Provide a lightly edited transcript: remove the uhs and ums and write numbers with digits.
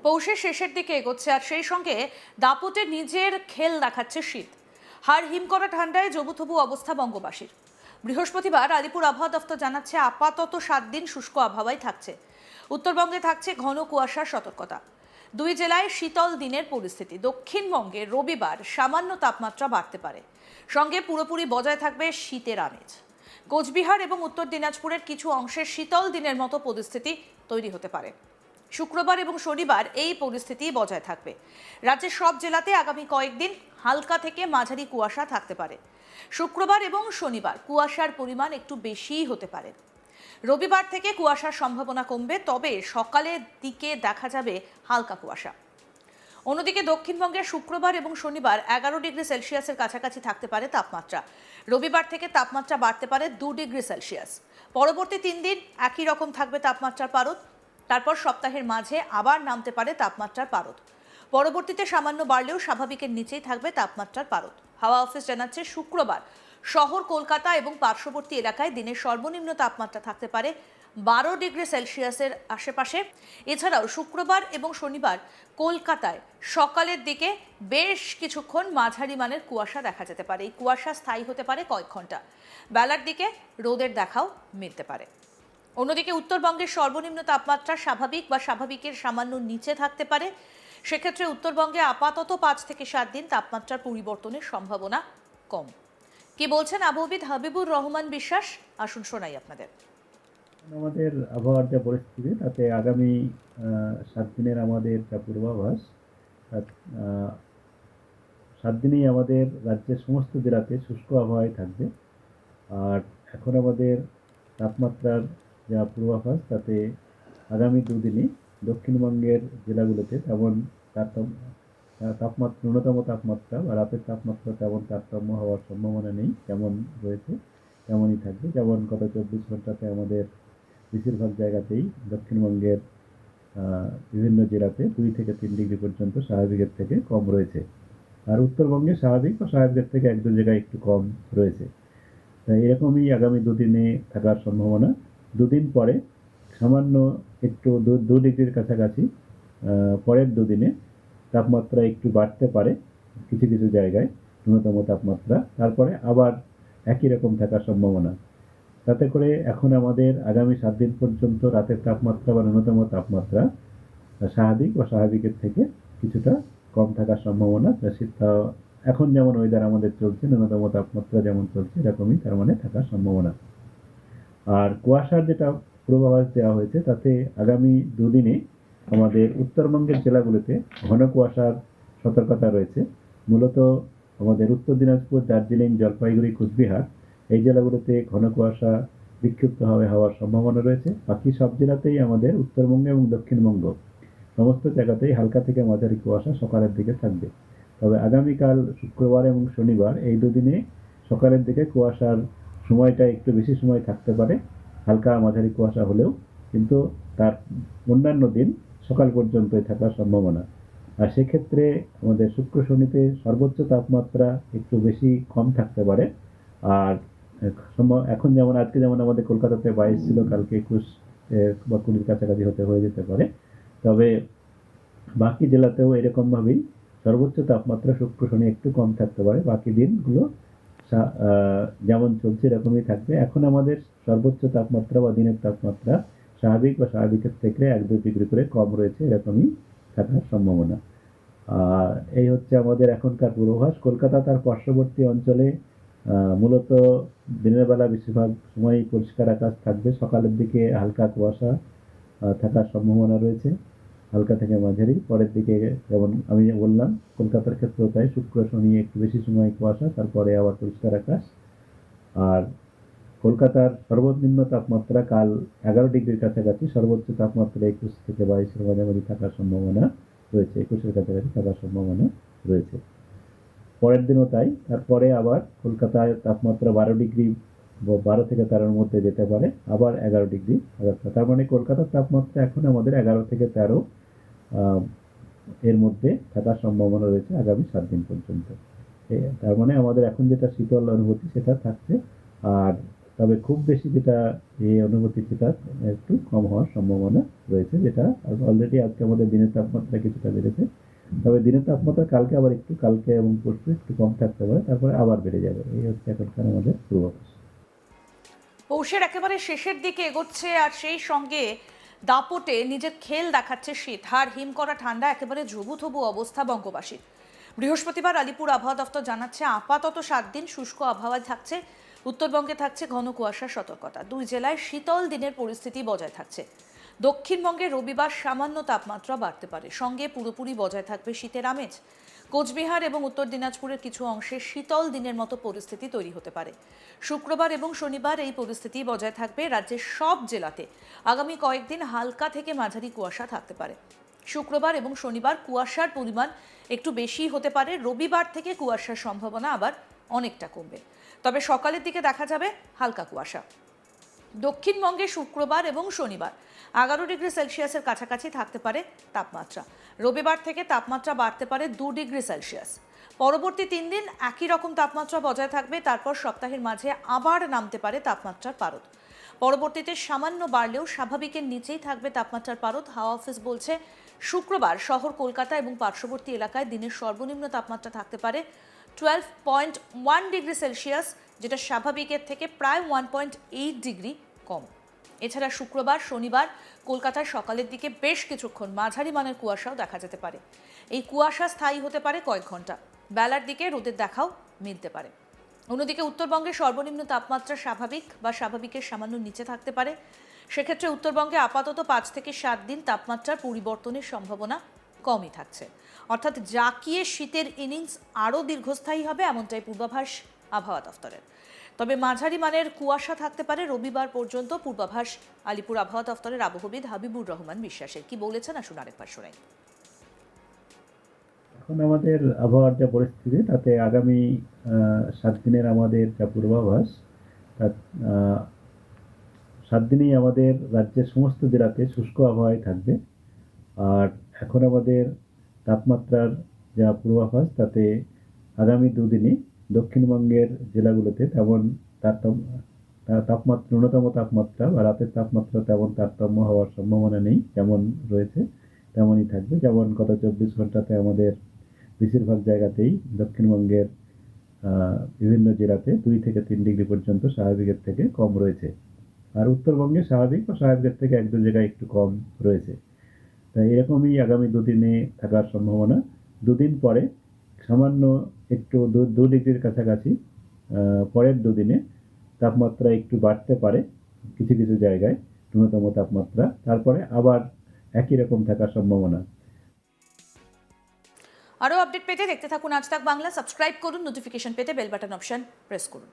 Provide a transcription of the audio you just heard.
পৌষের শেষের দিকে এগোচ্ছে আর সেই সঙ্গে দাপটে নিজের খেল দেখাচ্ছে শীত। হাড় হিম করা ঠান্ডায় জবুথবু অবস্থা বঙ্গবাসীর। বৃহস্পতিবার আলিপুর আবহাওয়া দফতর জানাচ্ছে আপাতত 7 দিন শুষ্ক আবহাওয়াই থাকছে। উত্তরবঙ্গে থাকছে ঘন কুয়াশার সতর্কতা। দুই জেলায় শীতল দিনের পরিস্থিতি। দক্ষিণবঙ্গে রবিবার সামান্য তাপমাত্রা বাড়তে পারে, সঙ্গে পুরোপুরি বজায় থাকবে শীতের আমেজ। কোচবিহার এবং উত্তর দিনাজপুরের কিছু অংশের শীতল দিনের মতো পরিস্থিতি তৈরি হতে পারে। শুক্রবার এবং শনিবার এই পরিস্থিতি বজায় থাকবে। রাজ্যের সব জেলাতে আগামী কয়েকদিন হালকা থেকে মাঝারি কুয়াশা থাকতে পারে। শুক্রবার এবং শনিবার কুয়াশার পরিমাণ একটু বেশিই হতে পারে। রবিবার থেকে কুয়াশার সম্ভাবনা কমবে, তবে সকালের দিকে দেখা যাবে হালকা কুয়াশা। অন্যদিকে দক্ষিণবঙ্গে শুক্রবার এবং শনিবার 11 ডিগ্রি সেলসিয়াসের কাছাকাছি থাকতে পারে তাপমাত্রা। রবিবার থেকে তাপমাত্রা বাড়তে পারে 2 ডিগ্রি সেলসিয়াস। পরবর্তী 3 দিন একই রকম থাকবে তাপমাত্রার পারদ। তারপর সপ্তাহের মাঝে আবার নামতে পারে তাপমাত্রার পারদ। পরবর্তীতে সামান্য বাড়লেও স্বাভাবিকের নিচেই থাকবে তাপমাত্রার পারদ। হাওয়া অফিস জানাচ্ছে শুক্রবার শহর কলকাতা এবং পার্শ্ববর্তী এলাকায় দিনের সর্বনিম্ন তাপমাত্রা থাকতে পারে 12 ডিগ্রি সেলসিয়াসের আশেপাশে। এছাড়াও শুক্রবার এবং শনিবার কলকাতায় সকালের দিকে বেশ কিছুক্ষণ মাঝারি মানের কুয়াশা দেখা যেতে পারে। এই কুয়াশা স্থায়ী হতে পারে কয়েক ঘন্টা। বেলার দিকে রোদের দেখাও মিলতে পারে। অন্যদিকে উত্তরবঙ্গের সর্বনিম্ন তাপমাত্রা স্বাভাবিক বা স্বাভাবিকের সামান্য নিচে থাকতে পারে। সেক্ষেত্রে উত্তরবঙ্গে আপাতত 5 থেকে 7 দিন তাপমাত্রার পরিবর্তনের সম্ভাবনা কম। কি বলছেন আবহাওয়াবিদ হাবিবুর রহমান বিশ্বাস, আসুন শোনাই আপনাদের। আমাদের আবহাওয়ার যা পরিস্থিতি তাতে আগামী 7 দিনের আমাদের যা পূর্বাভাস, 7 দিনেই আমাদের রাজ্যের সমস্ত জেলাতে শুষ্ক আবহাওয়াই থাকবে। আর এখন আমাদের তাপমাত্রার যা পূর্বাভাস তাতে আগামী 2 দিনই দক্ষিণবঙ্গের জেলাগুলোতে তেমন তাপমাত্রা ন্যূনতম তাপমাত্রা বা রাতের তাপমাত্রা তেমন তারতম্য হওয়ার সম্ভাবনা নেই। যেমন রয়েছে তেমনই থাকবে। যেমন গত 24 ঘন্টাতে আমাদের বেশিরভাগ জায়গাতেই দক্ষিণবঙ্গের বিভিন্ন জেলাতে 2 থেকে 3 ডিগ্রি পর্যন্ত স্বাভাবিকের থেকে কম রয়েছে। আর উত্তরবঙ্গে স্বাভাবিক বা স্বাভাবিকের থেকে 1-2 জায়গায় একটু কম রয়েছে। তাই এরকমই আগামী 2 দিনে থাকার সম্ভাবনা। 2 দিন পরে সামান্য একটু 2 ডিগ্রির কাছাকাছি পরের 2 দিনে তাপমাত্রা একটু বাড়তে পারে কিছু কিছু জায়গায় ন্যূনতম তাপমাত্রা। তারপরে আবার একই রকম থাকার সম্ভাবনা। তাতে করে এখন আমাদের আগামী 7 দিন পর্যন্ত রাতের তাপমাত্রা বা ন্যূনতম তাপমাত্রা স্বাভাবিক বা স্বাভাবিকের থেকে কিছুটা কম থাকার সম্ভাবনা। এখন যেমন ওয়েদার আমাদের চলছে, ন্যূনতম তাপমাত্রা যেমন চলছে এরকমই তার মানে থাকার সম্ভাবনা। আর কুয়াশার যেটা পূর্বাভাস দেওয়া হয়েছে তাতে আগামী 2 দিনে আমাদের উত্তরবঙ্গের জেলাগুলোতে ঘন কুয়াশার সতর্কতা রয়েছে। মূলত আমাদের উত্তর দিনাজপুর, দার্জিলিং, জলপাইগুড়ি, কোচবিহার এই জেলাগুলোতে ঘন কুয়াশা বিক্ষিপ্তভাবে হওয়ার সম্ভাবনা রয়েছে। বাকি সব জেলাতেই আমাদের উত্তরবঙ্গ এবং দক্ষিণবঙ্গ সমস্ত জায়গাতেই হালকা থেকে মাঝারি কুয়াশা সকালের দিকে থাকবে। তবে আগামীকাল শুক্রবার এবং শনিবার এই 2 দিনে সকালের দিকে কুয়াশার সময়টা একটু বেশি সময় থাকতে পারে, হালকা মাঝারি কুয়াশা হলেও, কিন্তু তার অন্যান্য দিন সকাল পর্যন্তই থাকার সম্ভাবনা। আর সেক্ষেত্রে আমাদের শুক্র শনিতে সর্বোচ্চ তাপমাত্রা একটু বেশি কম থাকতে পারে। আর এখন যেমন আজকে যেমন আমাদের কলকাতাতে 22 ছিল, কালকে 21 বা 20 কাছাকাছি হয়ে যেতে পারে। তবে বাকি জেলাতেও এরকমভাবেই সর্বোচ্চ তাপমাত্রা শুক্র শনি একটু কম থাকতে পারে। বাকি দিনগুলো যেমন চলছে এরকমই থাকবে। এখন আমাদের সর্বোচ্চ তাপমাত্রা বা দিনের তাপমাত্রা স্বাভাবিক বা স্বাভাবিকের থেকে 1-2 ডিগ্রি করে কম রয়েছে, এরকমই থাকার সম্ভাবনা। আর এই হচ্ছে আমাদের এখনকার পূর্বাভাস। কলকাতা তার পার্শ্ববর্তী অঞ্চলে মূলত দিনের বেলা বেশিরভাগ সময়ই পরিষ্কার আকাশ থাকবে। সকালের দিকে হালকা কুয়াশা থাকার সম্ভাবনা রয়েছে, হালকা থেকে মাঝারি। পরের দিকে যেমন আমি বললাম কলকাতার ক্ষেত্রেও তাই, শুক্র শনি একটু বেশি সময় কুয়াশা, তারপরে আবার পরিষ্কার আকাশ। আর কলকাতার সর্বনিম্ন তাপমাত্রা কাল 11 ডিগ্রির কাছাকাছি, সর্বোচ্চ তাপমাত্রা 21 থেকে 22-এর মাঝামাঝি থাকার সম্ভাবনা রয়েছে, 21-এর কাছাকাছি থাকার সম্ভাবনা রয়েছে। পরের দিনও তাই। তারপরে আবার কলকাতায় তাপমাত্রা 12 ডিগ্রি 12 থেকে 13-এর মধ্যে যেতে পারে, আবার 11 ডিগ্রি। তার মানে কলকাতার তাপমাত্রা এখন আমাদের 11 থেকে 13 এর মধ্যে থাকার সম্ভাবনা রয়েছে আগামী 7 দিন পর্যন্ত। তার মানে আমাদের এখন যেটা শীতল অনুভূতি সেটা থাকছে। আর তবে খুব বেশি যেটা এই অনুভূতি সেটা একটু কম হওয়ার সম্ভাবনা রয়েছে, যেটা অলরেডি আজকে আমাদের দিনের তাপমাত্রা কিছুটা বেড়েছে। তবে দিনের তাপমাত্রা কালকে এবং পরশু একটু কম থাকতে পারে, তারপরে আবার বেড়ে যাবে। এই হচ্ছে এখনকার আমাদের পূর্বাভাস। পৌষের একেবারে শেষের দিকে এগোচ্ছে আর সেই সঙ্গে দাপটে নিজের খেল দেখাচ্ছে শীত। হাড় হিম করা ঠান্ডা, একেবারে জবুথবু অবস্থা বঙ্গবাসীর। বৃহস্পতিবার আলিপুর আবহাওয়া দফতর জানাচ্ছে আপাতত 7 দিন শুষ্ক আবহাওয়া থাকছে। উত্তরবঙ্গে থাকছে ঘন কুয়াশার সতর্কতা। 2 জেলায় শীতল দিনের পরিস্থিতি বজায় থাকছে। দক্ষিণবঙ্গে রবিবার সামান্য তাপমাত্রা বাড়তে পারে, সঙ্গে পুরোপুরি বজায় থাকবে শীতের আমেজ। কোচবিহার এবং উত্তর দিনাজপুরের কিছু অংশে শীতল দিনের মতো পরিস্থিতি তৈরি হতে পারে। শুক্রবার এবং শনিবার এই পরিস্থিতি বজায় থাকবে রাজ্যের সব জেলাতে। আগামী কয়েকদিন হালকা থেকে মাঝারি কুয়াশা থাকতে পারে। শুক্রবার এবং শনিবার কুয়াশার পরিমাণ একটু বেশি হতে পারে। রবিবার থেকে কুয়াশার সম্ভাবনা আবার অনেকটা কমবে, তবে সকালের দিকে দেখা যাবে হালকা কুয়াশা। দক্ষিণবঙ্গে শুক্রবার এবং শনিবার 11 ডিগ্রি সেলসিয়াসের কাছাকাছি থাকতে পারে তাপমাত্রা। রবিবার থেকে তাপমাত্রা বাড়তে পারে 2 ডিগ্রি সেলসিয়াস। পরবর্তী 3 দিন একই রকম তাপমাত্রা বজায় থাকবে, তারপর সপ্তাহের মাঝে আবার নামতে পারে তাপমাত্রার পারদ। পরবর্তীতে সামান্য বাড়লেও স্বাভাবিকের নিচেই থাকবে তাপমাত্রার পারদ। হাওয়া অফিস বলছে শুক্রবার শহর কলকাতা এবং পার্শ্ববর্তী এলাকায় দিনের সর্বনিম্ন তাপমাত্রা থাকতে পারে 12.1 ডিগ্রি সেলসিয়াস, যেটা স্বাভাবিকের থেকে প্রায় 1.8 ডিগ্রি কম। এছাড়া শুক্রবার শনিবার কলকাতার সকালের দিকে বেশ কিছুক্ষণ মাঝারি মানের কুয়াশাও দেখা যেতে পারে। এই কুয়াশা স্থায়ী হতে পারে কয়েক ঘন্টা। বেলার দিকে রোদের দেখাও মিলতে পারে। অন্যদিকে উত্তরবঙ্গে সর্বনিম্ন তাপমাত্রা স্বাভাবিক বা স্বাভাবিকের সামান্য নিচে থাকতে পারে। সেক্ষেত্রে উত্তরবঙ্গে আপাতত 5 থেকে 7 দিন তাপমাত্রার পরিবর্তনের সম্ভাবনা কমই থাকছে। অর্থাৎ জাঁকিয়ে শীতের ইনিংস আরও দীর্ঘস্থায়ী হবে, এমনটাই পূর্বাভাস আবহাওয়া দফতরের। তবে মাঝারি মানের কুয়াশা থাকতে পারে রবিবার পর্যন্ত, পূর্বাভাস আলিপুর আবহাওয়া দফতরের আবহবিদ হাবিবুর রহমান বিশ্বাসের। কি বলেছেন আসুন আরেকবার শোনাই। এখন আমাদের আবহাওয়ার যা পরিস্থিতি, তাতে আগামী 7 দিনের আমাদের যা পূর্বাভাস, তা 7 দিনেই আমাদের রাজ্যের সমস্ত জেলাতে শুষ্ক আবহাওয়াই থাকবে। আর এখন আমাদের তাপমাত্রার যা পূর্বাভাস, তাতে আগামী 2 দিনে দক্ষিণবঙ্গের জেলাগুলোতে তেমন ন্যূনতম তাপমাত্রা বা রাতের তাপমাত্রা তেমন তারতম্য হওয়ার সম্ভাবনা নেই। যেমন রয়েছে তেমনই থাকবে। যেমন গত 24 ঘন্টাতে আমাদের বেশিরভাগ জায়গাতেই দক্ষিণবঙ্গের বিভিন্ন জেলাতে 2 থেকে 3 ডিগ্রি পর্যন্ত স্বাভাবিকের থেকে কম রয়েছে। আর উত্তরবঙ্গে স্বাভাবিক বা স্বাভাবিকের থেকে 1-2 জায়গায় একটু কম রয়েছে। তাই এরকমই আগামী 2 দিনে থাকার সম্ভাবনা। 2 দিন পরে সামান্য একটু 2 ডিগ্রির কাছাকাছি পরের 2 দিনে তাপমাত্রা একটু বাড়তে পারে কিছু কিছু জায়গায়, ন্যূনতম তাপমাত্রা। তারপরে আবার একই রকম থাকার সম্ভাবনা। আরও আপডেট পেতে দেখতে থাকুন আজ তাক বাংলা। সাবস্ক্রাইব করুন, নোটিফিকেশন পেতে বেল বাটন অপশন প্রেস করুন।